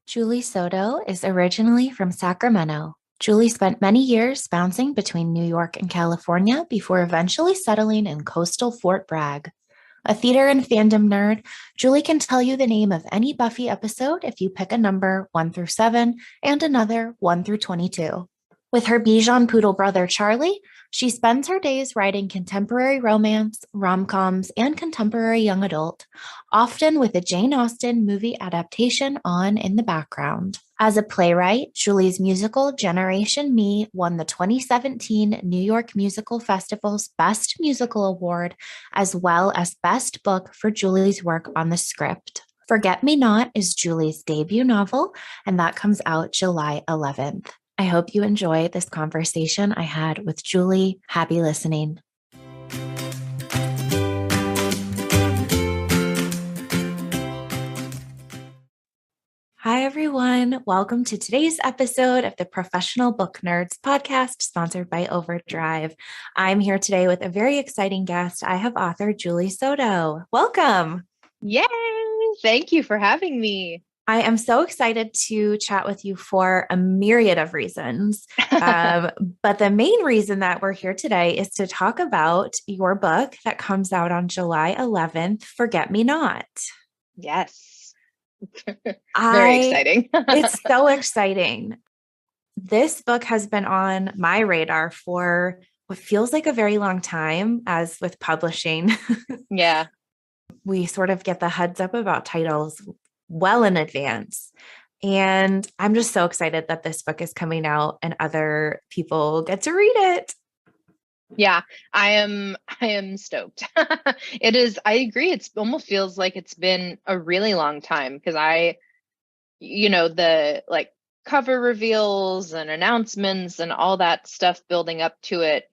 Julie Soto is originally from Sacramento. Julie spent many years bouncing between New York and California before eventually settling in coastal Fort Bragg. A theater and fandom nerd, Julie can tell you the name of any Buffy episode if you pick a number 1 through 7 and another 1 through 22. With her Bichon poodle brother Charlie, she spends her days writing contemporary romance, rom-coms, and contemporary young adult, often with a Jane Austen movie adaptation on in the background. As a playwright, Julie's musical Generation Me won the 2017 New York Musical Festival's Best Musical Award, as well as Best Book for Julie's work on the script. Forget Me Not is Julie's debut novel, and that comes out July 11th. I hope you enjoy this conversation I had with Julie. Happy listening. Hi, everyone. Welcome to today's episode of the Professional Book Nerds podcast, sponsored by Overdrive. I'm here today with a very exciting guest. I have author Julie Soto. Welcome. Yay! Thank you for having me. I am so excited to chat with you for a myriad of reasons. But the main reason that we're here today is to talk about your book that comes out on July 11th, Forget Me Not. Yes. Very exciting. It's so exciting. This book has been on my radar for what feels like a very long time, as with publishing. Yeah. We sort of get the heads up about titles well in advance. And I'm just so excited that this book is coming out and other people get to read it. Yeah, I am stoked. It is, I agree. It almost feels like it's been a really long time because the cover reveals and announcements and all that stuff building up to it,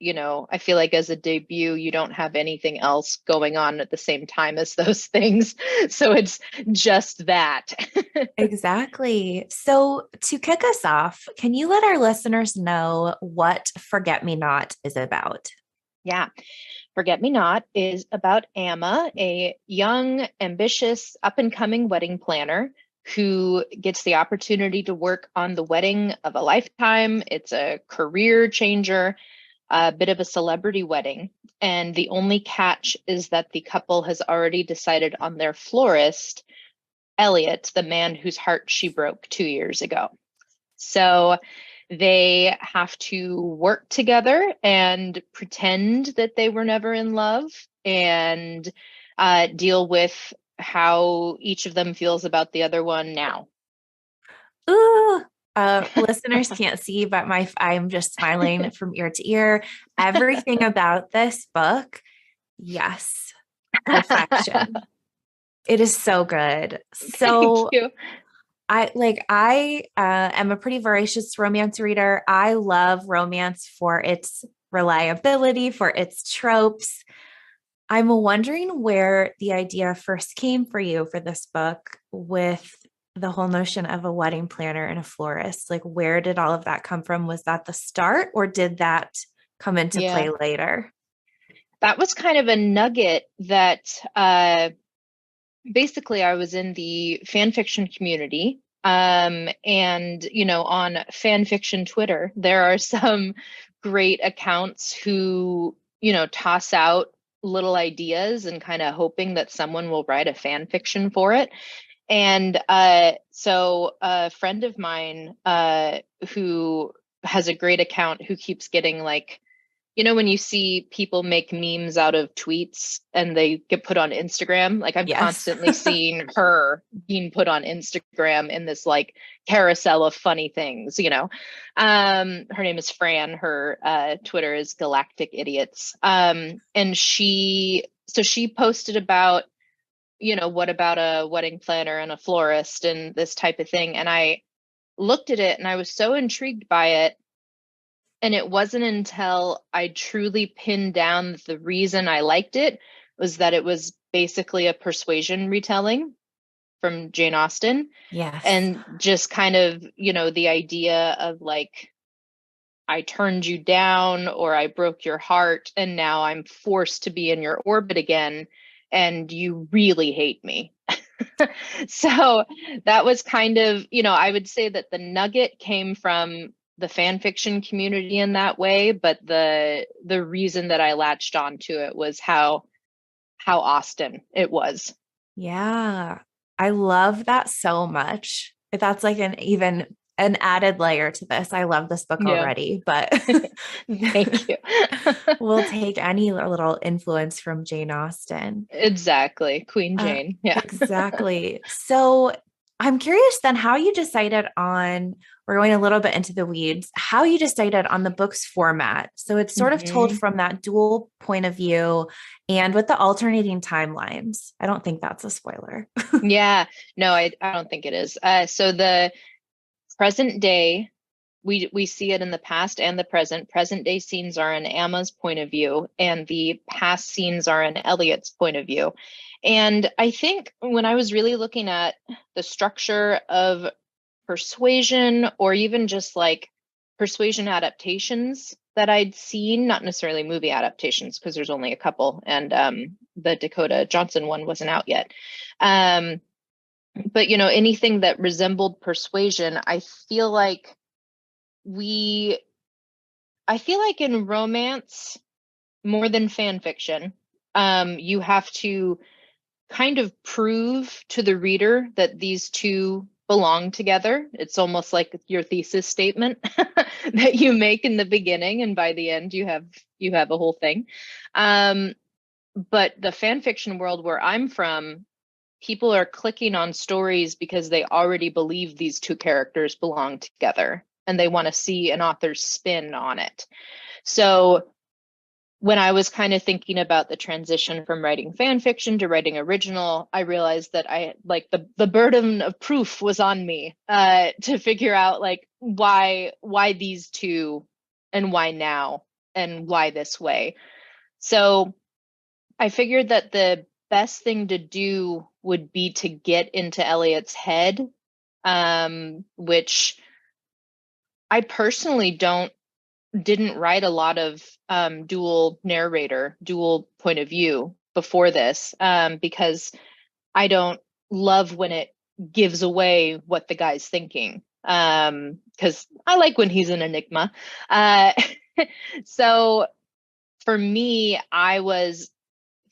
I feel like as a debut, you don't have anything else going on at the same time as those things. So it's just that. Exactly. So to kick us off, can you let our listeners know what Forget Me Not is about? Yeah. Forget Me Not is about Amma, a young, ambitious, up-and-coming wedding planner who gets the opportunity to work on the wedding of a lifetime. It's a career changer, a bit of a celebrity wedding. And the only catch is that the couple has already decided on their florist, Elliot, the man whose heart she broke 2 years ago. So they have to work together and pretend that they were never in love and deal with how each of them feels about the other one now. Ooh, listeners can't see, but I'm just smiling from ear to ear. Everything about this book, yes, perfection. It is so good. So Thank you. I am a pretty voracious romance reader. I love romance for its reliability, for its tropes. I'm wondering where the idea first came for you for this book with the whole notion of a wedding planner and a florist. Like, where did all of that come from? Was that the start, or did that come into play later? That was kind of a nugget that basically I was in the fanfiction community. And, on fanfiction Twitter, there are some great accounts who, toss out little ideas and kind of hoping that someone will write a fan fiction for it. And so a friend of mine who has a great account who keeps getting when you see people make memes out of tweets and they get put on Instagram, I'm constantly seeing her being put on Instagram in this carousel of funny things, her name is Fran. Her Twitter is Galactic Idiots. And she posted about, what about a wedding planner and a florist and this type of thing. And I looked at it and I was so intrigued by it. And it wasn't until I truly pinned down the reason I liked it was that it was basically a Persuasion retelling. from Jane Austen. Yes. And just kind of, the idea of like, I turned you down or I broke your heart and now I'm forced to be in your orbit again and you really hate me. So that was kind of, I would say that the nugget came from the fan fiction community in that way, but the reason that I latched onto it was how Austen it was. Yeah. I love that so much. That's like an added layer to this. I love this book Yeah. already, but Thank you. we'll take any little influence from Jane Austen. Exactly. Queen Jane. Yeah. Exactly. So I'm curious then how you decided on, we're going a little bit into the weeds, how you decided on the book's format. So it's sort of told Mhm. from that dual point of view and with the alternating timelines. I don't think that's a spoiler. Yeah. No, I don't think it is. So the present day, we see it in the past and the present. Present day scenes are in Emma's point of view, and the past scenes are in Elliot's point of view. And I think when I was really looking at the structure of Persuasion, or even just like Persuasion adaptations that I'd seen, not necessarily movie adaptations, because there's only a couple, and the Dakota Johnson one wasn't out yet. Um, but anything that resembled Persuasion, we I feel like in romance, more than fan fiction, you have to kind of prove to the reader that these two belong together. It's almost like your thesis statement that you make in the beginning, and by the end you have a whole thing. Um, but the fan fiction world where I'm from, people are clicking on stories because they already believe these two characters belong together and they want to see an author's spin on it. So when I was kind of thinking about the transition from writing fan fiction to writing original, I realized that I like the burden of proof was on me to figure out like why these two and why now and why this way. So I figured that the best thing to do would be to get into Elliot's head, which I personally didn't write a lot of dual narrator, dual point of view before this, because I don't love when it gives away what the guy's thinking. Because I like when he's an enigma. Uh, so for me, I was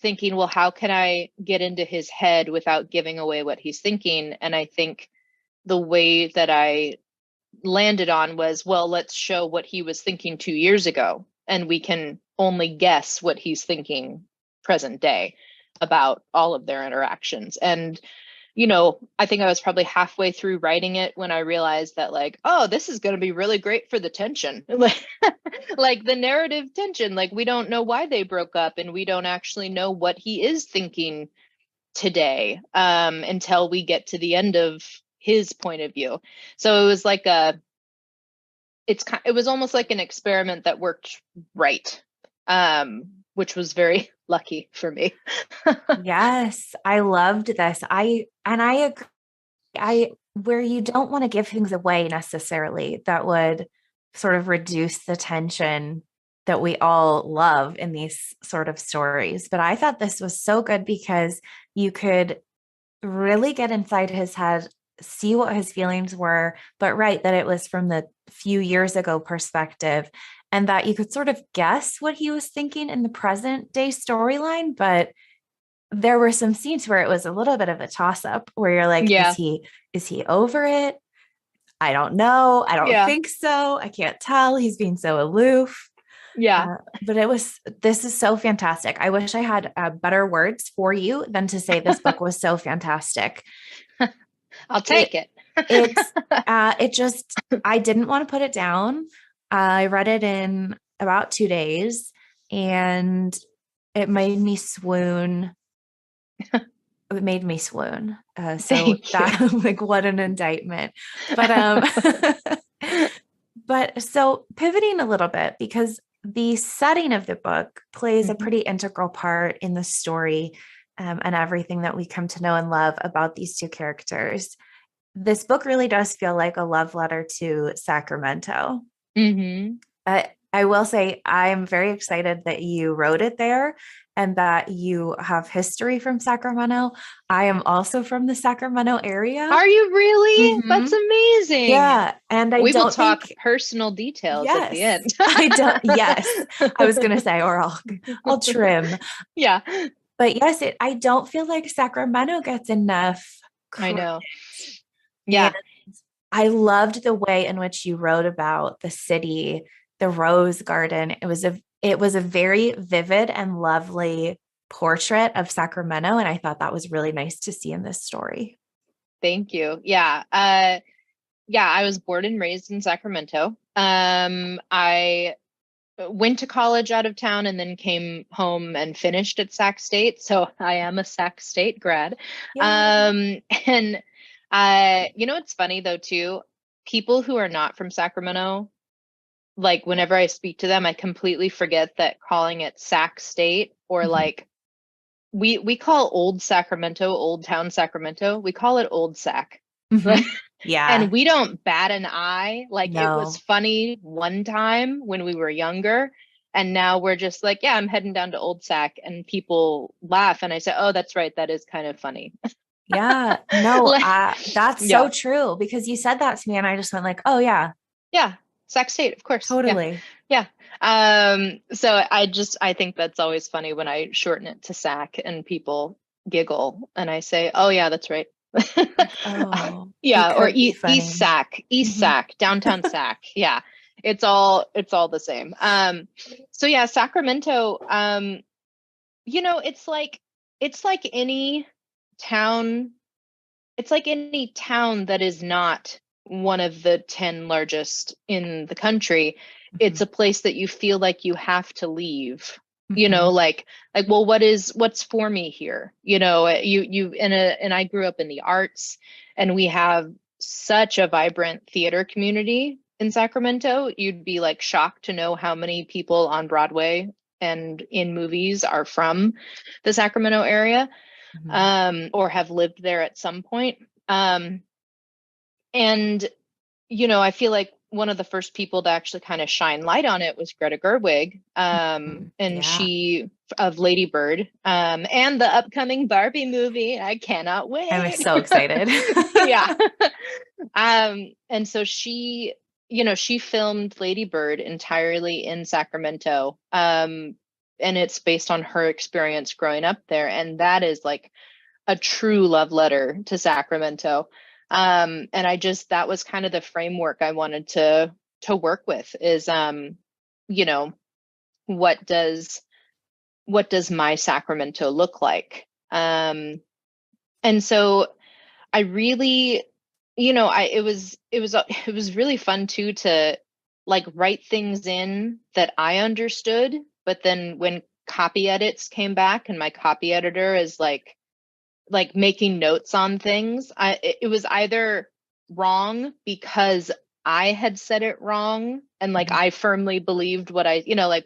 thinking, well, how can I get into his head without giving away what he's thinking? And I think the way that I landed on was, well, let's show what he was thinking 2 years ago, and we can only guess what he's thinking present day about all of their interactions. And I think I was probably halfway through writing it when I realized that, like, oh, this is going to be really great for the tension. Like the narrative tension, like we don't know why they broke up and we don't actually know what he is thinking today, until we get to the end of his point of view. So it was like it was almost like an experiment that worked right, which was very lucky for me. Yes, I loved this. I agree. I where you don't want to give things away necessarily that would sort of reduce the tension that we all love in these sort of stories. But I thought this was so good because you could really get inside his head, see what his feelings were, but right, that it was from the few years ago perspective, and that you could sort of guess what he was thinking in the present day storyline. But there were some scenes where it was a little bit of a toss up where you're like, Yeah. is he over it? I don't know. I don't Yeah. think so. I can't tell. He's being so aloof. Yeah. But this is so fantastic. I wish I had better words for you than to say this book was so fantastic. I'll It, take it. it just, I didn't want to put it down. I read it in about 2 days and it made me swoon. It made me swoon. So Thank you. that like what an indictment. But but so pivoting a little bit because the setting of the book plays a Mhm. pretty integral part in the story. and everything that we come to know and love about these two characters. This book really does feel like a love letter to Sacramento. Mm-hmm. I will say I'm very excited that you wrote it there and that you have history from Sacramento. I am also from the Sacramento area. Are you really? Mhm. That's amazing. Yeah. And I We will don't talk think, personal details at the yes, end. I don't, yes, I was going to say, or I'll trim. Yeah, But yes, I don't feel like Sacramento gets enough I credit. know. And Yeah. I loved the way in which you wrote about the city, the rose garden. It was a very vivid and lovely portrait of Sacramento. And I thought that was really nice to see in this story. Thank you. Yeah. Yeah, I was born and raised in Sacramento. I went to college out of town and then came home and finished at Sac State. So I am a Sac State grad. Yay. And it's funny though too, people who are not from Sacramento, like whenever I speak to them, I completely forget that calling it Sac State or Mhm. like we call old Sacramento, old town Sacramento, we call it Old Sac. Mhm. And Yeah. we don't bat an eye. Like it was No. funny one time when we were younger. And now we're just like, yeah, I'm heading down to Old Sac. And people laugh. And I say, oh, that's right. That is kind of funny. Yeah. No, Like, that's so yeah. true because you said that to me and I just went like, oh yeah, Yeah. Sac State, of course. Yeah. totally. Yeah. So I think that's always funny when I shorten it to Sac and people giggle and I say, oh yeah, that's right. Like, oh, it Yeah, or could be East funny. Sac, East Mhm. Sac, downtown Sac. Yeah. It's all the same. So yeah, Sacramento, it's like any town, it's like any town that is not one of the 10 largest in the country. It's Mhm. a place that you feel like you have to leave. Mhm. Like, well, what's for me here? And I grew up in the arts, and we have such a vibrant theater community in Sacramento. You'd be like shocked to know how many people on Broadway and in movies are from the Sacramento area, Mhm. or have lived there at some point. Um, and I feel like one of the first people to actually kind of shine light on it was Greta Gerwig, Mhm. and Yeah. she of Lady Bird, and the upcoming Barbie movie. I cannot I'm wait. so excited. Yeah. And so she filmed Lady Bird entirely in Sacramento. And it's based on her experience growing up there. And that is like a true love letter to Sacramento. And that was kind of the framework I wanted to work with is, you know, what does my Sacramento look like? And so I really, it was really fun too to like write things in that I understood, but then when copy edits came back and my copy editor is like making notes on things, it was either wrong because I had said it wrong and like Mhm. I firmly believed what like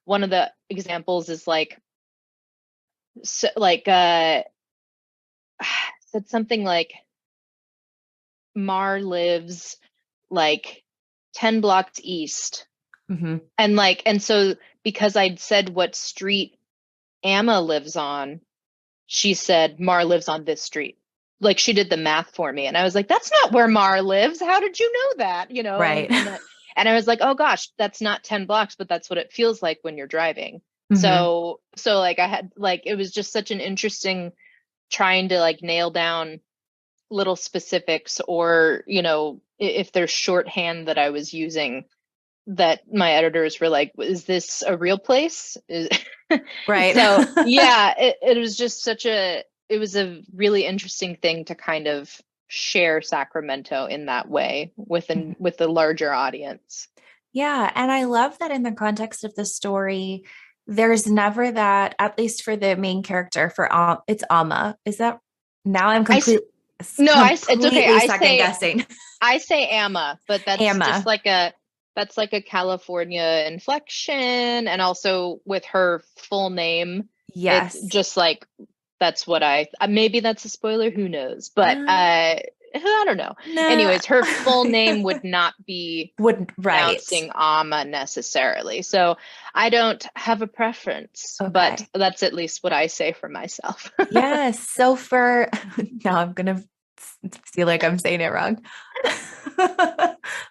one of the examples is like, so, like said something like Mar lives like 10 blocks east. Mhm. And so because I'd said what street Amma lives on, she said Mar lives on this street. Like she did the math for me. And I was like, that's not where Mar lives. How did you know that? Right. And I was like, oh gosh, that's not 10 blocks, but that's what it feels like when you're driving. Mhm. So like I had like it was just such an interesting trying to like nail down little specifics, or if there's shorthand that I was using that my editors were like, is this a real place? Right. So yeah, it was just it was a really interesting thing to kind of share Sacramento in that way Mhm. with a larger audience. Yeah, and I love that in the context of the story, there's never that, at least for the main character, it's Alma. Is that now I'm I s- no, it's okay. completely second guessing. I say Amma, but that's just Amma. like a California inflection, and also with her full name, it's Yes. just like That's what maybe that's a spoiler, who knows? But I don't know. Nah. Anyways, her full name would not be Wouldn't, right. pronouncing Amma necessarily. So I don't have a preference, but Okay. that's at least what I say for myself. Yes. So for now, I'm gonna feel like I'm saying it wrong.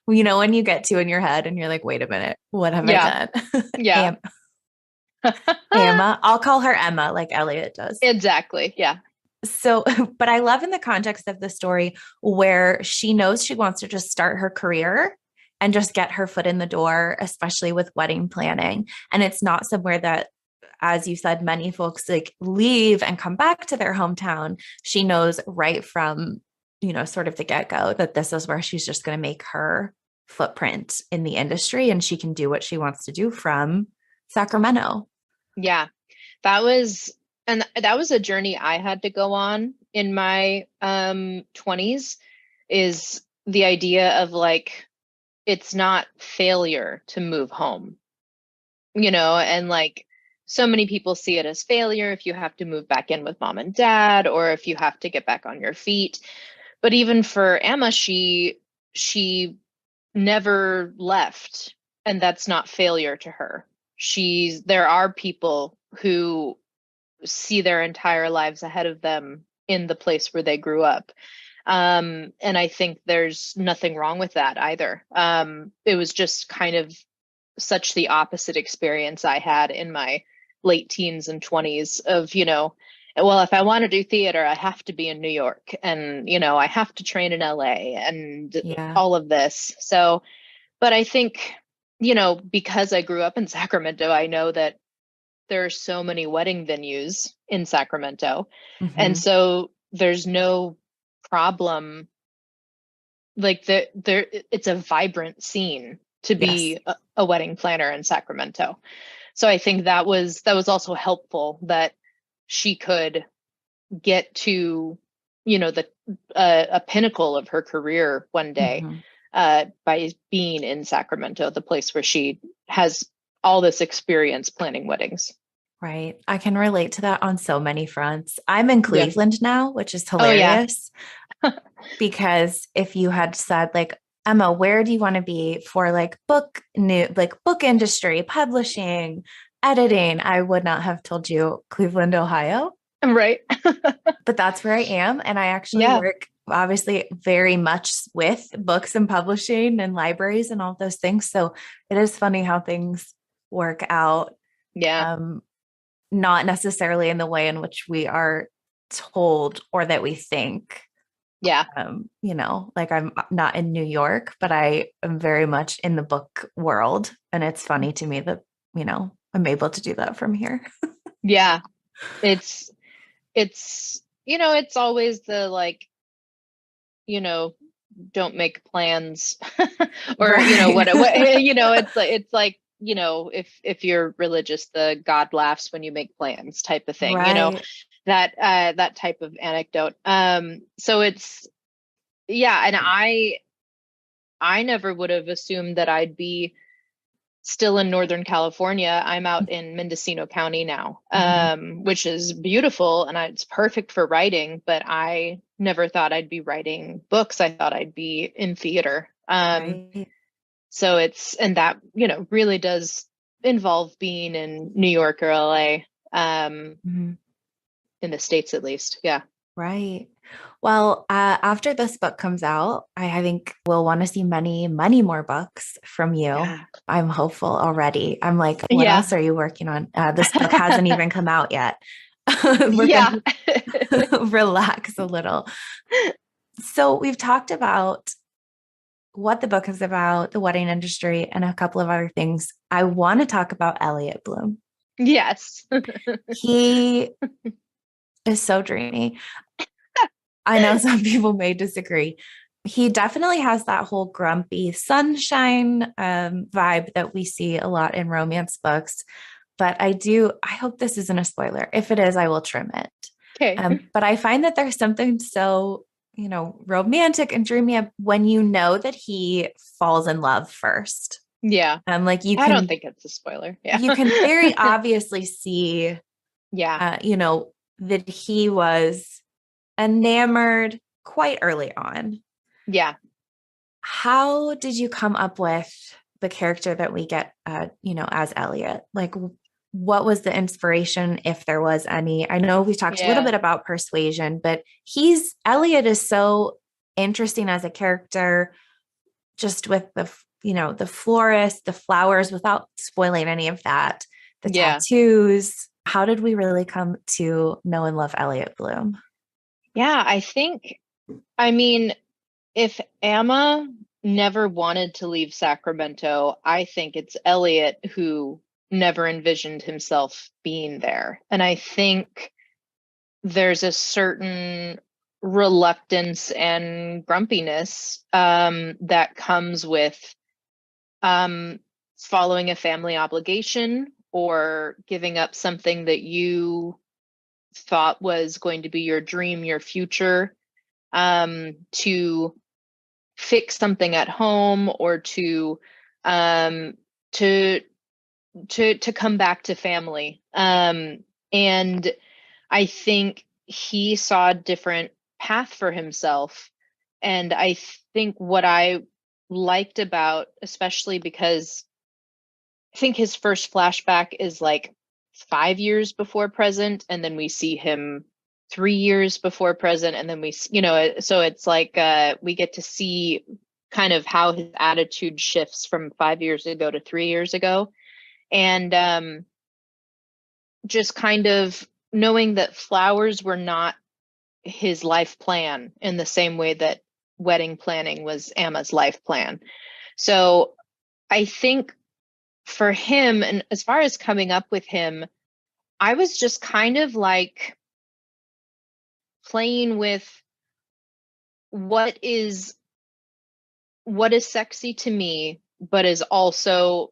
When you get to in your head and you're like, wait a minute, what have I Yeah. done? Yeah. Emma. I'll call her Emma, like Elliot does. Exactly. Yeah. So, but I love in the context of the story where she knows she wants to just start her career and just get her foot in the door, especially with wedding planning. And it's not somewhere that, as you said, many folks like leave and come back to their hometown. She knows right from, sort of the get-go that this is where she's just going to make her footprint in the industry and she can do what she wants to do from Sacramento. Yeah. That was a journey I had to go on in my 20s, is the idea of like, it's not failure to move home, and like so many people see it as failure if you have to move back in with mom and dad, or if you have to get back on your feet. But even for Emma, she never left, and that's not failure to her. There are people who see their entire lives ahead of them in the place where they grew up. And I think there's nothing wrong with that either. It was just kind of such the opposite experience I had in my late teens and 20s of, well, if I want to do theater, I have to be in New York, and, I have to train in LA and all of this. So, but I think, because I grew up in Sacramento, I know that there are so many wedding venues in Sacramento. Mm-hmm. And so there's no problem. Like it's a vibrant scene to be a wedding planner in Sacramento. So I think that was also helpful that she could get to, a pinnacle of her career one day, by being in Sacramento, the place where she has all this experience planning weddings. Right. I can relate to that on so many fronts. I'm in Cleveland now, which is hilarious. Because if you had said like, Emma, where do you want to be for like book industry, publishing, editing, I would not have told you Cleveland, Ohio. Right. But that's where I am. And I actually work obviously very much with books and publishing and libraries and all those things. So it is funny how things work out. Yeah. Not necessarily in the way in which we are told or that we think. Yeah. Like I'm not in New York, but I am very much in the book world. And it's funny to me that, I'm able to do that from here. Yeah. It's always the like, don't make plans or, Right. what, it's like, if you're religious, the God laughs when you make plans type of thing, Right. that type of anecdote. So it's, and I never would have assumed that I'd be still in Northern California. I'm out in Mendocino County now, which is beautiful, and it's perfect for writing, but I never thought I'd be writing books. I thought I'd be in theater. Right. So and that, really does involve being in New York or LA, in the States at least. Yeah. Right. Well, after this book comes out, I think we'll want to see many, many more books from you. Yeah. I'm hopeful already. I'm like, what else are you working on? This book hasn't even come out yet. We're going to relax a little. So we've talked about what the book is about, the wedding industry, and a couple of other things. I want to talk about Elliot Bloom. Yes. He is so dreamy. I know some people may disagree. He definitely has that whole grumpy sunshine vibe that we see a lot in romance books. But I hope this isn't a spoiler. If it is, I will trim it. Okay. But I find that there's something so, romantic and dreamy when you know that he falls in love first. Yeah. Like I don't think it's a spoiler. Yeah. You can very obviously see, that he was enamored quite early on. Yeah. How did you come up with the character that we get, as Elliot? Like, what was the inspiration, if there was any? I know we talked a little Yeah. bit about Persuasion, but Elliot is so interesting as a character, just with the florist, the flowers, without spoiling any of that, the Yeah. tattoos. How did we really come to know and love Elliot Bloom? Yeah. I mean, if Emma never wanted to leave Sacramento, I think it's Elliot who never envisioned himself being there. And I think there's a certain reluctance and grumpiness that comes with following a family obligation or giving up something that you thought was going to be your dream, your future, to fix something at home or um, to to come back to family. And I think he saw a different path for himself. And I think what I liked about, especially because I think his first flashback is like 5 years before present, and then we see him 3 years before present, and then so it's like we get to see kind of how his attitude shifts from 5 years ago to 3 years ago. And just kind of knowing that flowers were not his life plan in the same way that wedding planning was Emma's life plan. So I think for him, and as far as coming up with him, I was just kind of like playing with what is sexy to me, but is also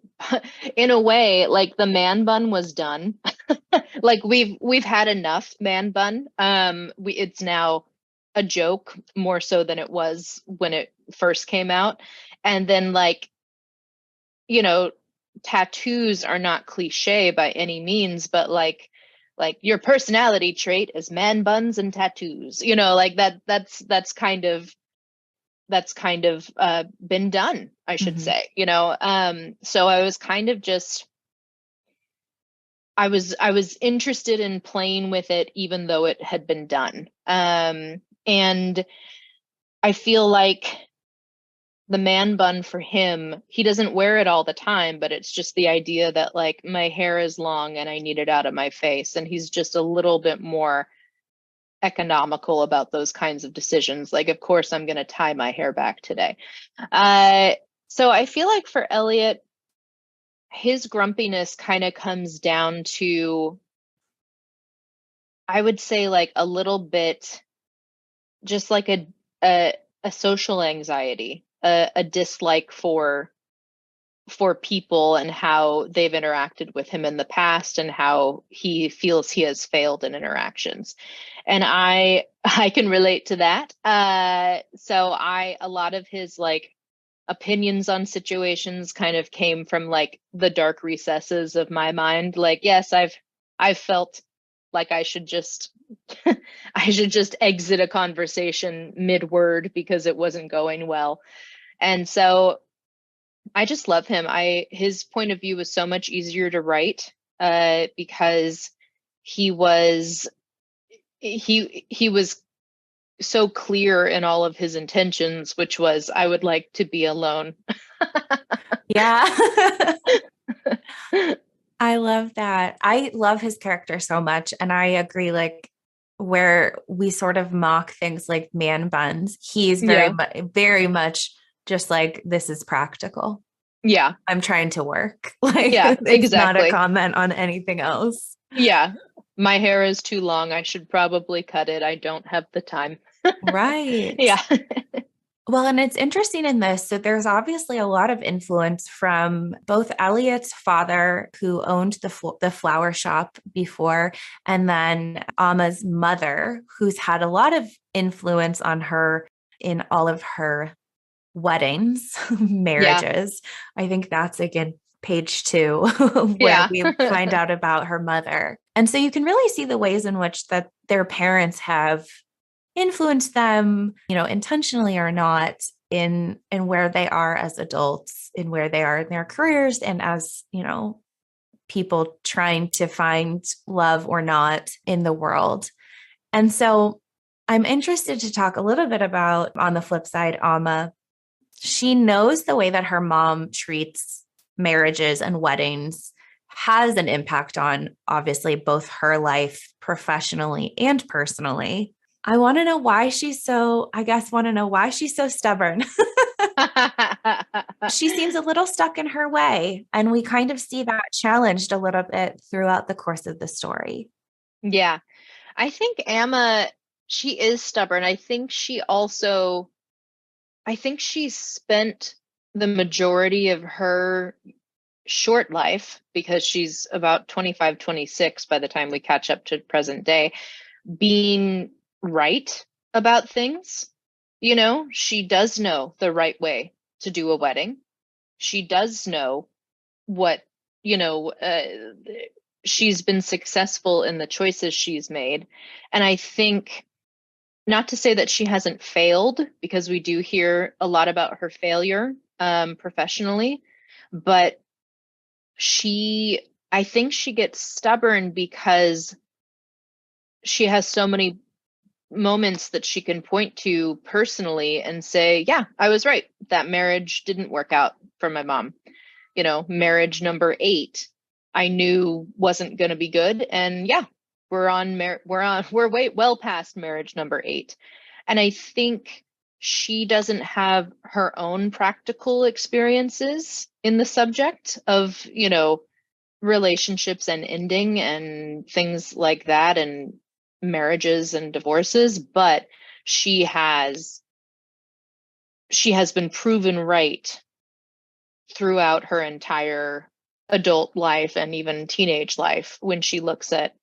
in a way like the man bun was done. Like we've had enough man bun. It's now a joke more so than it was when it first came out. And then like, you know, tattoos are not cliche by any means, but like your personality trait is man buns and tattoos. Like that's kind of been done, I should Mm-hmm. say. So I was kind of just I was interested in playing with it even though it had been done. And I feel like the man bun for him, he doesn't wear it all the time, but it's just the idea that like my hair is long and I need it out of my face. And he's just a little bit more economical about those kinds of decisions. Like, of course, I'm going to tie my hair back today. So I feel like for Elliot, his grumpiness kind of comes down to, I would say, like a little bit, just like a social anxiety, a dislike for people and how they've interacted with him in the past and how he feels he has failed in interactions. And I can relate to that. So a lot of his like opinions on situations kind of came from like the dark recesses of my mind. Like, yes, I've felt like I should just I should just exit a conversation mid-word because it wasn't going well. And so I just love him. His point of view was so much easier to write because he was he was so clear in all of his intentions, which was I would like to be alone. Yeah. I love that. I love his character so much. And I agree, like, where we sort of mock things like man buns, he's Yeah. very much just like, this is practical. Yeah. I'm trying to work. Like, Yeah, it's not a exactly. comment on anything else. Yeah. My hair is too long. I should probably cut it. I don't have the time. Right. Yeah. Well, and it's interesting in this. So there's obviously a lot of influence from both Elliot's father, who owned the flower shop before, and then Amma's mother, who's had a lot of influence on her in all of her weddings, Yeah. marriages. I think that's again page 2, where Yeah. we find out about her mother. And so you can really see the ways in which that their parents have influenced them, intentionally or not, in where they are as adults, in where they are in their careers, and as, people trying to find love or not in the world. And so I'm interested to talk a little bit about, on the flip side, Amma. She knows the way that her mom treats marriages and weddings has an impact on, obviously, both her life professionally and personally. I want to know why she's so, I guess, want to know why she's so stubborn. She seems a little stuck in her way. And we kind of see that challenged a little bit throughout the course of the story. Yeah. I think Amma, she is stubborn. I think she spent the majority of her short life, because she's about 25, 26 by the time we catch up to present day, being right about things. She does know the right way to do a wedding. She does know what, she's been successful in the choices she's made. And I think, not to say that she hasn't failed, because we do hear a lot about her failure professionally, but I think she gets stubborn because she has so many moments that she can point to personally and say, yeah, I was right. That marriage didn't work out for my mom. Marriage number 8, I knew wasn't going to be good. And yeah, we're way well past marriage number 8. And I think she doesn't have her own practical experiences in the subject of, relationships and ending and things like that, and marriages and divorces, but she has been proven right throughout her entire adult life and even teenage life, when she looks at,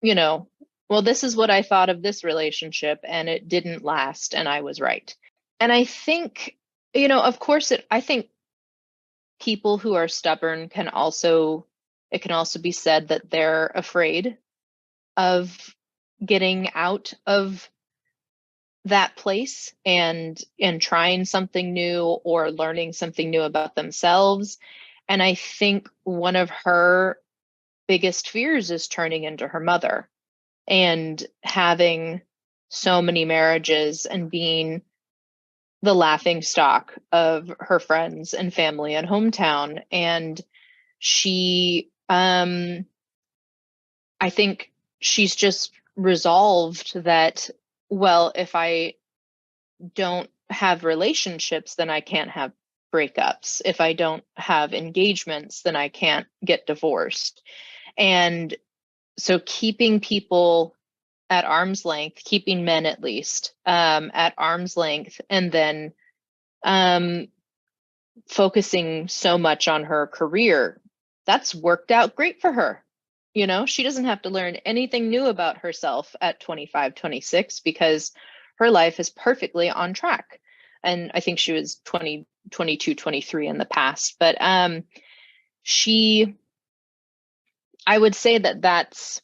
well, this is what I thought of this relationship and it didn't last and I was right. And I think, of course, I think people who are stubborn it can also be said that they're afraid of getting out of that place and trying something new or learning something new about themselves. And I think one of her biggest fears is turning into her mother and having so many marriages and being the laughing stock of her friends and family and hometown. And she, I think she's just resolved that, well, if I don't have relationships, then I can't have breakups. If I don't have engagements, then I can't get divorced. And so keeping people at arm's length, keeping men at least at arm's length, and then focusing so much on her career, that's worked out great for her. She doesn't have to learn anything new about herself at 25, 26, because her life is perfectly on track. And I think she was 20, 22, 23 in the past. But I would say that that's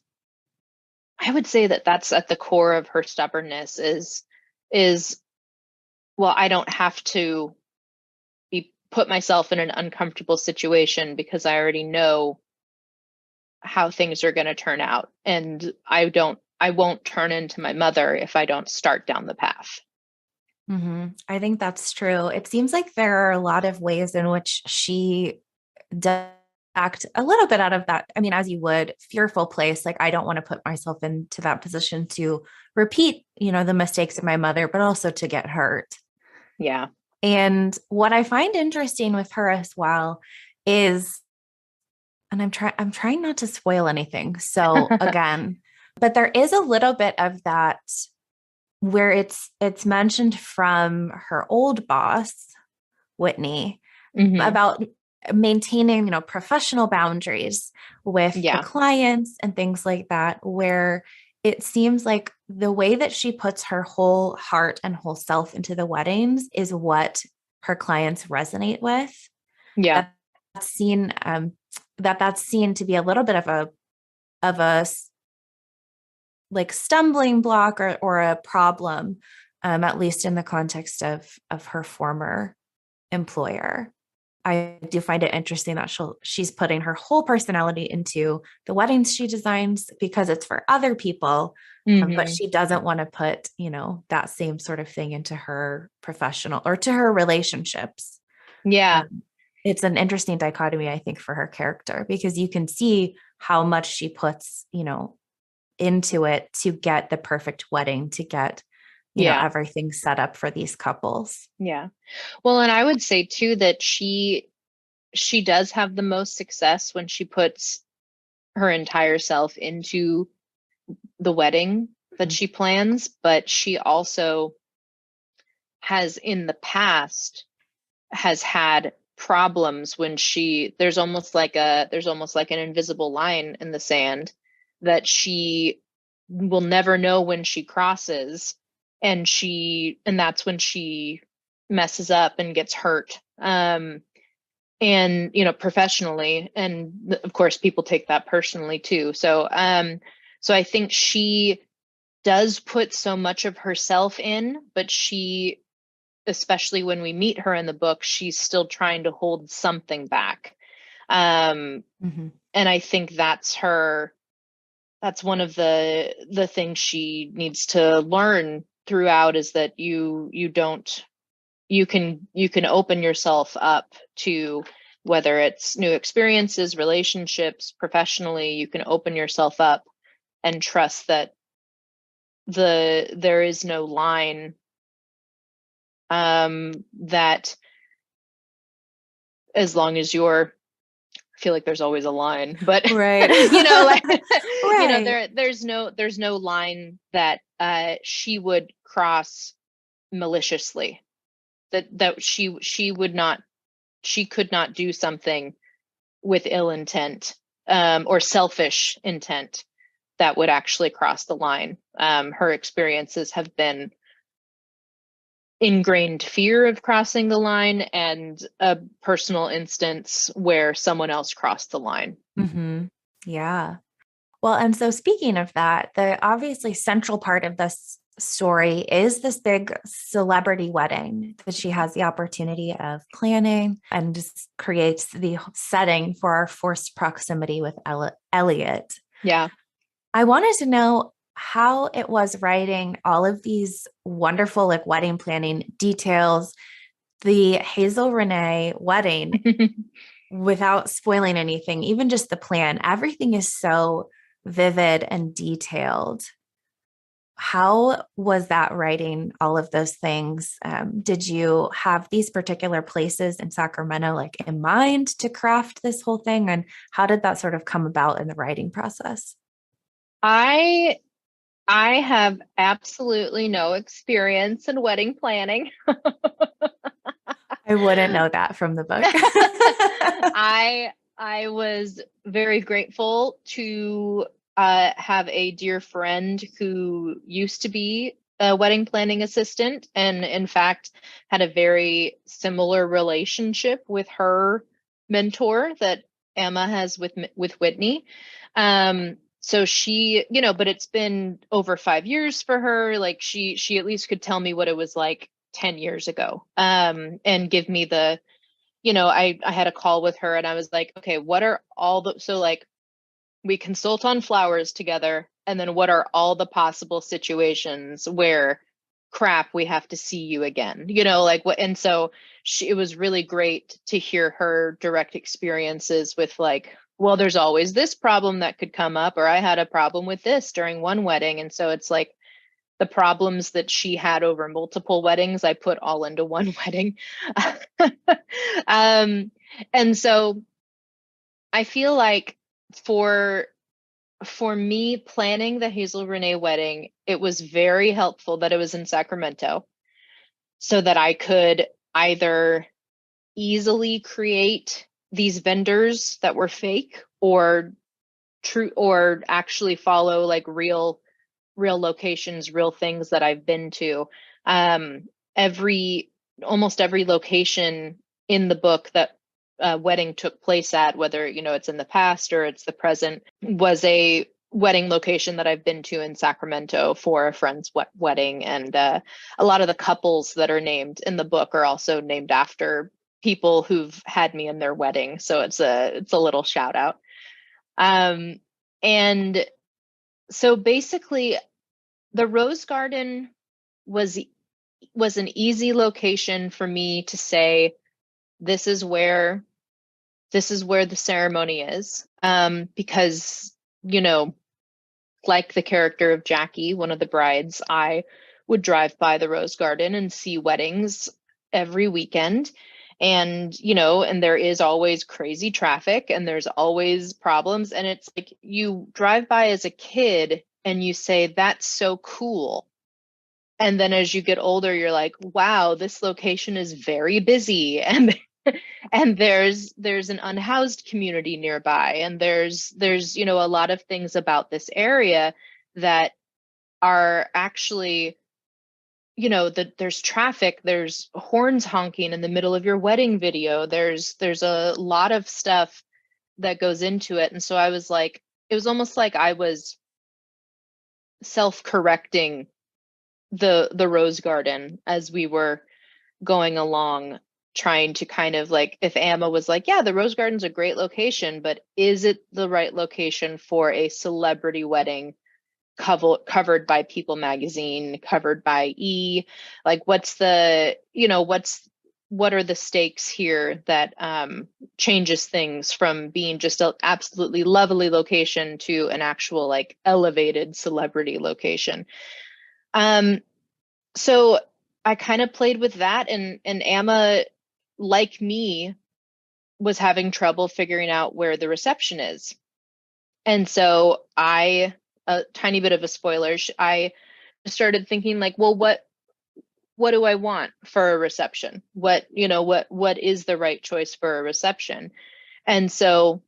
at the core of her stubbornness is, well, I don't have to put myself in an uncomfortable situation because I already know how things are going to turn out. And I won't turn into my mother if I don't start down the path. Mm-hmm. I think that's true. It seems like there are a lot of ways in which she does act a little bit out of that. I mean, as you would, fearful place. Like, I don't want to put myself into that position to repeat, the mistakes of my mother, but also to get hurt. Yeah. And what I find interesting with her as well is, and I'm trying not to spoil anything. So again, but there is a little bit of that where it's mentioned from her old boss, Whitney, about maintaining, professional boundaries with the clients and things like that, where it seems like the way that she puts her whole heart and whole self into the weddings is what her clients resonate with. Yeah. That's seen, that's seen to be a little bit of a like stumbling block or a problem, at least in the context of her former employer. I do find it interesting that she's putting her whole personality into the weddings she designs because it's for other people, but she doesn't want to put, that same sort of thing into her professional or to her relationships. Yeah. It's an interesting dichotomy, I think, for her character, because you can see how much she puts, into it to get the perfect wedding, to get, everything set up for these couples. Yeah. Well, and I would say too that she does have the most success when she puts her entire self into the wedding that she plans, but she also has in the past has had problems when there's almost like an invisible line in the sand that she will never know when she crosses, and that's when she messes up and gets hurt, and professionally, and of course people take that personally too. So I think she does put so much of herself in, but she, especially when we meet her in the book, she's still trying to hold something back. And I think that's one of the things she needs to learn throughout, is that you can open yourself up to, whether it's new experiences, relationships, professionally, you can open yourself up and trust that there is no line, that as long as I feel like there's always a line, but right. right. There's no line that she would cross maliciously, that she could not do something with ill intent, or selfish intent, that would actually cross the line. Her experiences have been ingrained fear of crossing the line, and a personal instance where someone else crossed the line. Yeah. Well, and so speaking of that, the obviously central part of this story is this big celebrity wedding that she has the opportunity of planning, and just creates the setting for our forced proximity with Elliot. Yeah. I wanted to know how it was writing all of these wonderful wedding planning details, the Hazel Renee wedding, without spoiling anything, even just the plan. Everything is so vivid and detailed. How was that writing all of those things? Did you have these particular places in Sacramento in mind to craft this whole thing? And how did that sort of come about in the writing process? I have absolutely no experience in wedding planning. I wouldn't know that from the book. I was very grateful to have a dear friend who used to be a wedding planning assistant, and in fact had a very similar relationship with her mentor that Emma has with Whitney. So she, but it's been over 5 years for her. She at least could tell me what it was like 10 years ago, and give me I had a call with her, and I was like, okay, what are all we consult on flowers together, and then what are all the possible situations where crap, we have to see you again, what. And so it was really great to hear her direct experiences with well, there's always this problem that could come up, or I had a problem with this during one wedding. And so it's the problems that she had over multiple weddings, I put all into one wedding. And so I feel like for me planning the Hazel Renee wedding, it was very helpful that it was in Sacramento, so that I could either easily create these vendors that were fake, or true, or actually follow real locations, real things that I've been to. Almost every location in the book that wedding took place at, whether it's in the past or it's the present, was a wedding location that I've been to in Sacramento for a friend's wedding. And a lot of the couples that are named in the book are also named after people who've had me in their wedding. So it's a little shout out. And so basically the Rose Garden was an easy location for me to say, this is where the ceremony is. Because, you know, like the character of Jackie, one of the brides, I would drive by the Rose Garden and see weddings every weekend. And, you know, and there is always crazy traffic and there's always problems. And it's like you drive by as a kid and you say, that's so cool. And then as you get older, you're like, wow, this location is very busy. And there's an unhoused community nearby, and there's you know, a lot of things about this area that are actually, you know, that there's traffic, there's horns honking in the middle of your wedding video, there's a lot of stuff that goes into it. And so I was like, it was almost like I was self-correcting the Rose Garden as we were going along, trying to kind of like, if Amma was like, yeah, the Rose Garden's a great location, but is it the right location for a celebrity wedding covered by People magazine, covered by E? Like, what's the, you know, what are the stakes here that changes things from being just an absolutely lovely location to an actual like elevated celebrity location? So I kind of played with that, and Amma, like me, was having trouble figuring out where the reception is. And so a tiny bit of a spoiler, I started thinking like, well, what do I want for a reception? What, you know, what is the right choice for a reception? And so,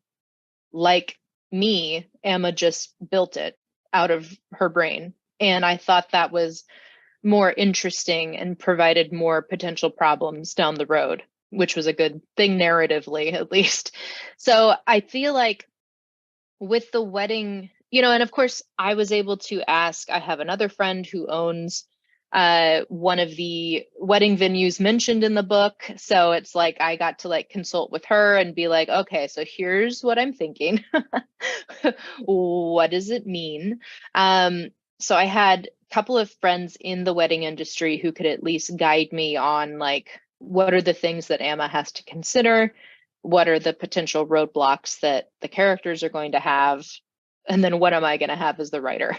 like me, Amma just built it out of her brain. And I thought that was more interesting and provided more potential problems down the road, which was a good thing narratively, at least. So I feel like with the wedding, you know, and of course I was able to ask, I have another friend who owns one of the wedding venues mentioned in the book. So it's like I got to like consult with her and be like, okay, so here's what I'm thinking. What does it mean? So I had a couple of friends in the wedding industry who could at least guide me on like, what are the things that Amma has to consider? What are the potential roadblocks that the characters are going to have? And then what am I going to have as the writer?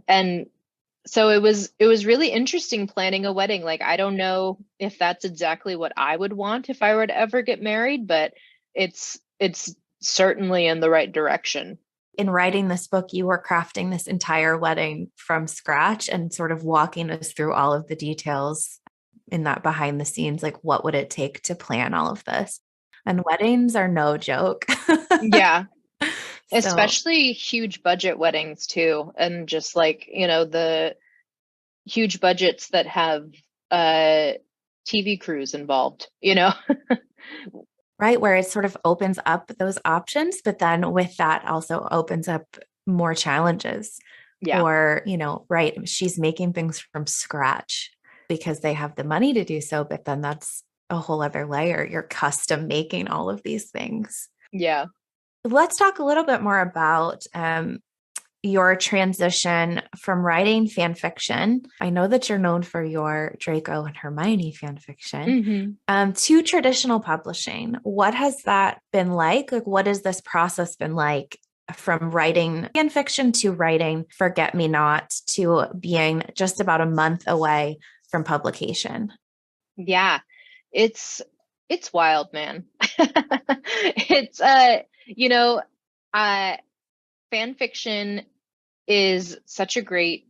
And so it was really interesting planning a wedding. Like, I don't know if that's exactly what I would want if I were to ever get married, but it's certainly in the right direction. In writing this book, you were crafting this entire wedding from scratch and sort of walking us through all of the details in that behind the scenes, like what would it take to plan all of this? And weddings are no joke. Yeah. So, Especially huge budget weddings too. And just like, you know, the huge budgets that have TV crews involved, you know? right, where it sort of opens up those options, but then with that also opens up more challenges. Yeah. Or, you know, right, she's making things from scratch because they have the money to do so, but then that's a whole other layer. You're custom making all of these things. Yeah. Let's talk a little bit more about your transition from writing fan fiction. I know that you're known for your Draco and Hermione fan fiction, to traditional publishing. What has that been like? Like, what has this process been like from writing fan fiction to writing Forget Me Not to being just about a month away from publication? Yeah. It's wild, man. It's you know, uh fan fiction is such a great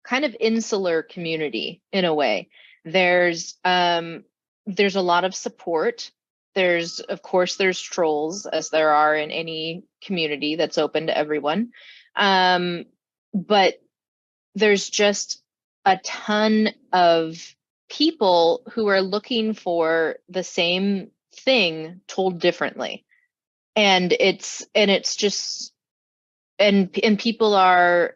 kind of insular community in a way. There's a lot of support. There's, of course, there's trolls, as there are in any community that's open to everyone. But there's just a ton of people who are looking for the same thing told differently. And it's just and people are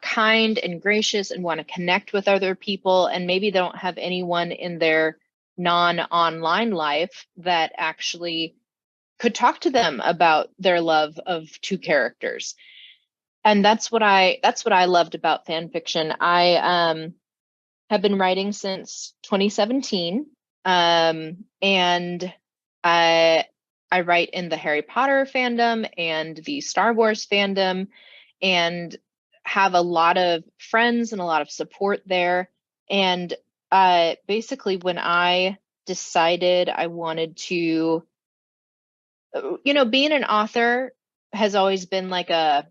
kind and gracious and want to connect with other people, and maybe they don't have anyone in their non-online life that actually could talk to them about their love of two characters. And that's what I loved about fan fiction. I have been writing since 2017, and I write in the Harry Potter fandom and the Star Wars fandom, and have a lot of friends and a lot of support there. And basically, when I decided I wanted to, being an author has always been like a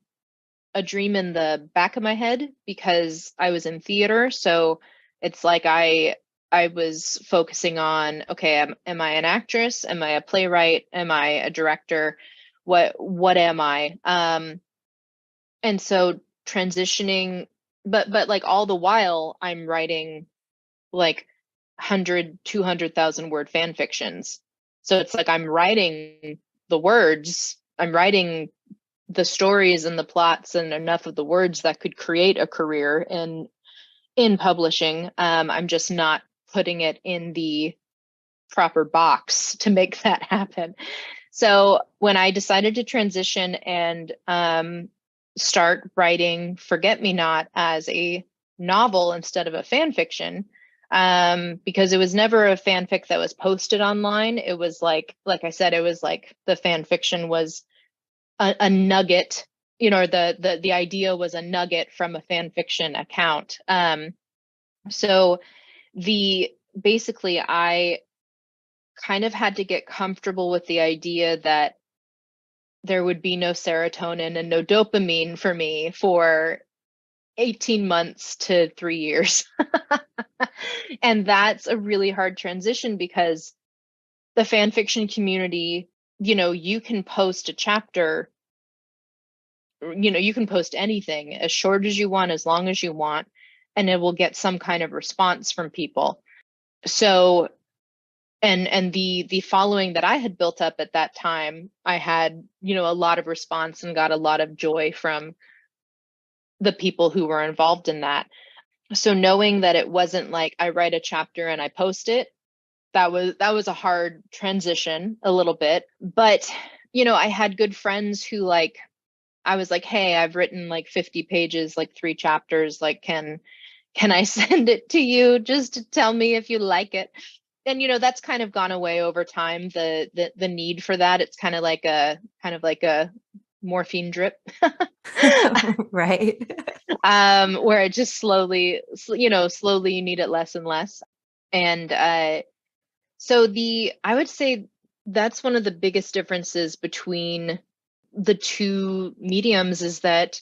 dream in the back of my head because I was in theater. So it's like I was focusing on, okay, am I an actress? Am I a playwright? Am I a director? What am I? And so transitioning, but like all the while I'm writing like 100, 200,000 word fan fictions. So it's like I'm writing the words, I'm writing the stories and the plots and enough of the words that could create a career in publishing. I'm just not putting it in the proper box to make that happen. So when I decided to transition and start writing Forget Me Not as a novel instead of a fan fiction, because it was never a fanfic that was posted online. It was like I said, it was like the fan fiction was a nugget, or the idea was a nugget from a fan fiction account. So basically I kind of had to get comfortable with the idea that there would be no serotonin and no dopamine for me for 18 months to 3 years. And that's a really hard transition because the fan fiction community, you can post a chapter, you can post anything as short as you want, as long as you want, and it will get some kind of response from people. So and the following that I had built up at that time, I had, a lot of response and got a lot of joy from the people who were involved in that. So knowing that it wasn't like I write a chapter and I post it, that was a hard transition a little bit. But, I had good friends who, like, I was like, hey, I've written like 50 pages, like 3 chapters, like can I send it to you just to tell me if you like it? And that's kind of gone away over time, the need for that. It's kind of like a morphine drip. Right. Where it just slowly you need it less and less. And so I would say that's one of the biggest differences between the two mediums, is that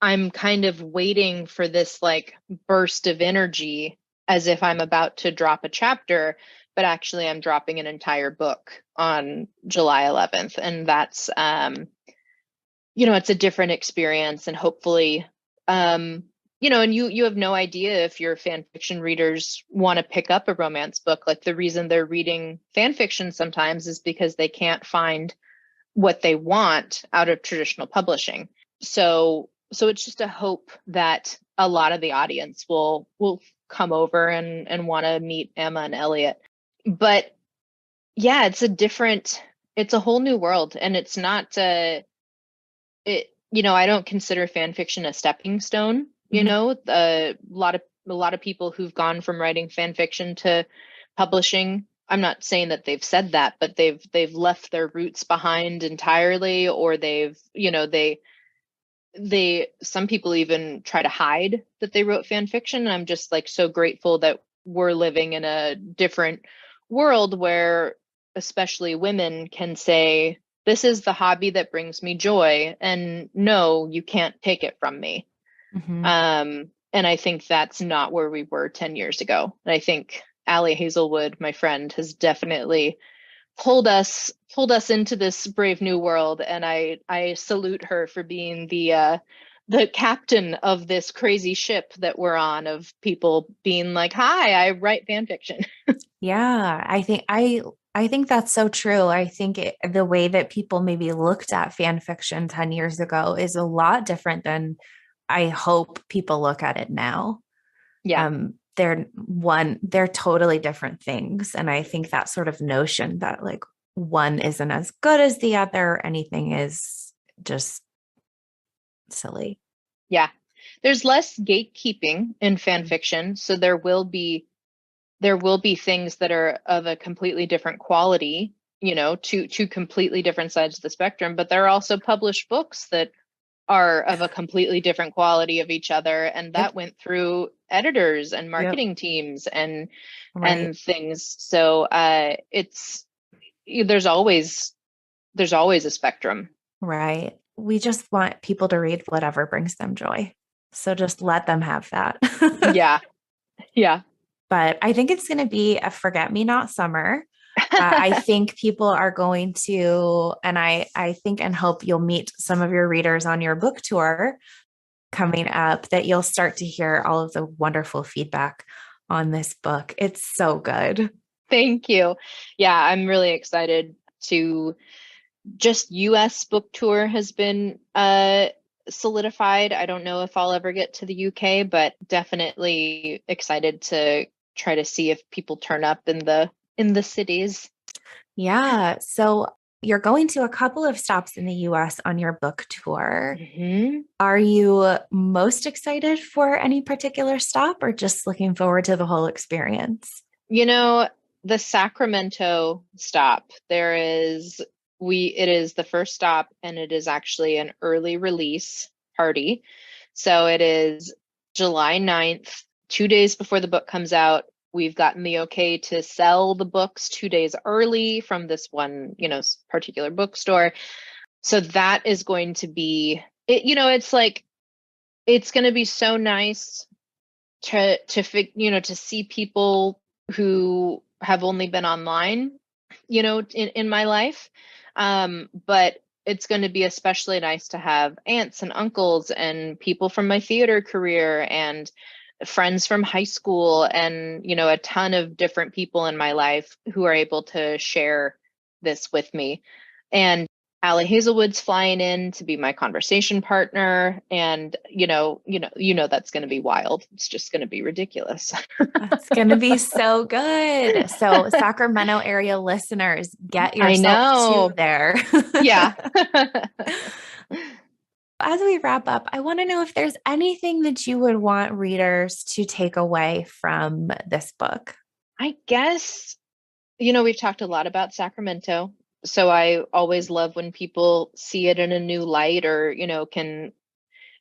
I'm kind of waiting for this like burst of energy as if I'm about to drop a chapter, but actually I'm dropping an entire book on July 11th. And that's, it's a different experience, and hopefully, and you have no idea if your fan fiction readers want to pick up a romance book. Like, the reason they're reading fan fiction sometimes is because they can't find what they want out of traditional publishing. So it's just a hope that a lot of the audience will come over and want to meet Emma and Elliot. But yeah, it's a whole new world, and it's not I don't consider fan fiction a stepping stone. A lot of people who've gone from writing fan fiction to publishing, I'm not saying that they've said that, but they've left their roots behind entirely, or some people even try to hide that they wrote fan fiction. I'm just like so grateful that we're living in a different world where especially women can say, this is the hobby that brings me joy, and no, you can't take it from me. Mm-hmm. And I think that's not where we were 10 years ago. And I think Allie Hazelwood, my friend, has definitely pulled us into this brave new world, and I salute her for being the the captain of this crazy ship that we're on, of people being like, hi, I write fan fiction. Yeah, I think that's so true. I think the way that people maybe looked at fan fiction 10 years ago is a lot different than I hope people look at it now. Yeah. They're totally different things. And I think that sort of notion that like one isn't as good as the other, anything is just silly. Yeah. There's less gatekeeping in fan fiction, so there will be things that are of a completely different quality, two completely different sides of the spectrum, but there are also published books that are of a completely different quality of each other, and that Yep. went through editors and Yep. marketing teams and Right. things. So it's there's always a spectrum. Right. We just want people to read whatever brings them joy. So just let them have that. Yeah. Yeah. But I think it's going to be a forget me not summer. I think people are going to, and I think and hope you'll meet some of your readers on your book tour coming up, that you'll start to hear all of the wonderful feedback on this book. It's so good. Thank you. Yeah, I'm really excited to just US book tour has been solidified. I don't know if I'll ever get to the UK, but definitely excited to try to see if people turn up in the cities. Yeah. So you're going to a couple of stops in the US on your book tour. Hmm. Are you most excited for any particular stop or just looking forward to the whole experience? You know, the Sacramento stop, it is the first stop, and it is actually an early release party. So it is July 9th, 2 days before the book comes out. We've gotten the okay to sell the books 2 days early from this one, particular bookstore. So that is going to be it. It's like, it's going to be so nice to see people who have only been online, in my life. But it's going to be especially nice to have aunts and uncles and people from my theater career and friends from high school, and a ton of different people in my life who are able to share this with me. And Allie Hazelwood's flying in to be my conversation partner, and that's going to be wild. It's just going to be ridiculous. That's going to be so good. So, Sacramento area listeners, get I yourself to know. there. Yeah. As we wrap up, I want to know if there's anything that you would want readers to take away from this book. I guess, we've talked a lot about Sacramento. So I always love when people see it in a new light, or, can,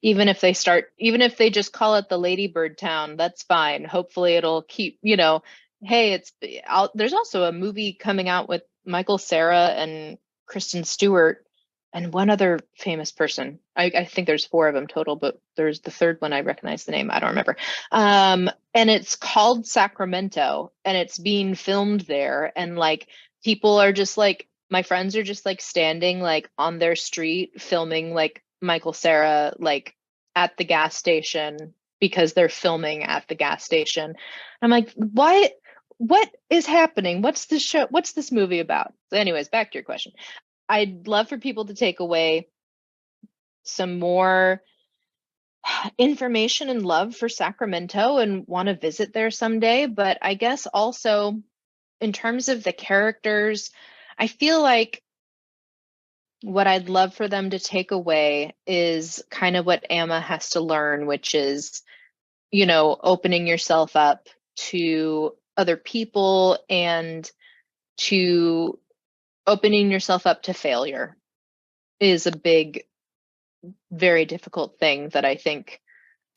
even if they just call it the Ladybird Town, that's fine. Hopefully it'll keep, hey, there's also a movie coming out with Michael Cera and Kristen Stewart and one other famous person. I think there's four of them total, but there's the third one. I recognize the name. I don't remember. And it's called Sacramento, and it's being filmed there. And like, people are just like, my friends are just like standing like on their street filming like Michael Cera like at the gas station, because they're filming at the gas station. I'm like, what is happening? What's this show? What's this movie about? So anyways, back to your question. I'd love for people to take away some more information and love for Sacramento and want to visit there someday. But I guess also, in terms of the characters, I feel like what I'd love for them to take away is kind of what Emma has to learn, which is, opening yourself up to other people, and to opening yourself up to failure is a big, very difficult thing that I think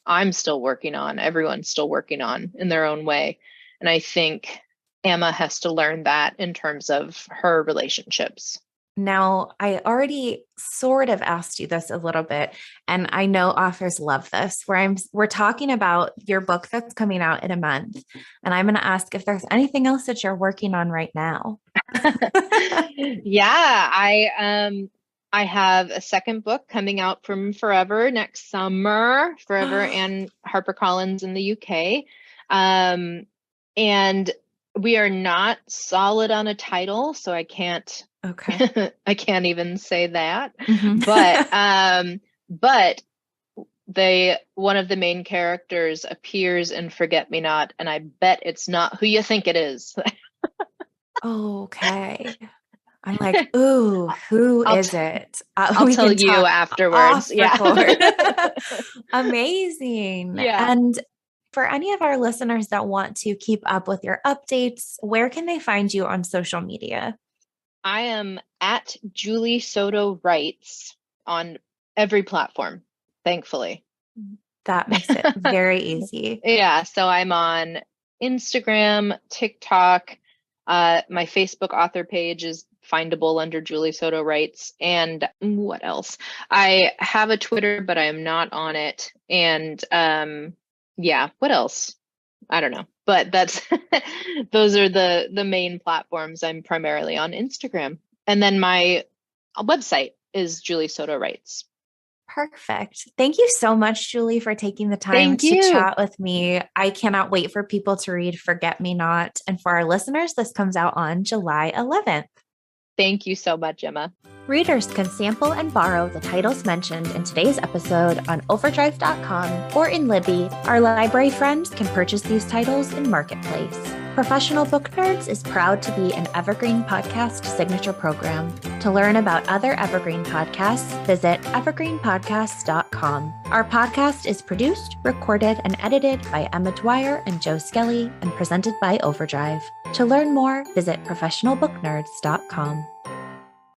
I'm still working on. Everyone's still working on in their own way. And I think Emma has to learn that in terms of her relationships. Now, I already sort of asked you this a little bit, and I know authors love this, where we're talking about your book that's coming out in a month, and I'm going to ask if there's anything else that you're working on right now. Yeah, I have a second book coming out from Forever next summer, Forever and HarperCollins in the UK. And we are not solid on a title, so I can't Okay. I can't even say that. Mhm. But one of the main characters appears in Forget Me Not, and I bet it's not who you think it is. Okay. I'm like, ooh, who I'll is it? I'll We tell can you talk afterwards. off Yeah. record. Amazing. Yeah. And for any of our listeners that want to keep up with your updates, where can they find you on social media? I am at Julie Soto Writes on every platform, thankfully. That makes it very easy. Yeah, so I'm on Instagram, TikTok. My Facebook author page is findable under Julie Soto Writes. And what else? I have a Twitter, but I am not on it. And yeah, what else? I don't know. But that's those are the main platforms. I'm primarily on Instagram. And then my website is Julie Soto Writes. Perfect. Thank you so much, Julie, for taking the time Thank to you. chat with me. I cannot wait for people to read Forget Me Not. And for our listeners, this comes out on July 11th. Thank you so much, Emma. Readers can sample and borrow the titles mentioned in today's episode on overdrive.com or in Libby. Our library friends can purchase these titles in Marketplace. Professional Book Nerds is proud to be an Evergreen Podcast signature program. To learn about other Evergreen podcasts, visit evergreenpodcasts.com. Our podcast is produced, recorded, and edited by Emma Dwyer and Joe Skelly and presented by Overdrive. To learn more, visit professionalbooknerds.com.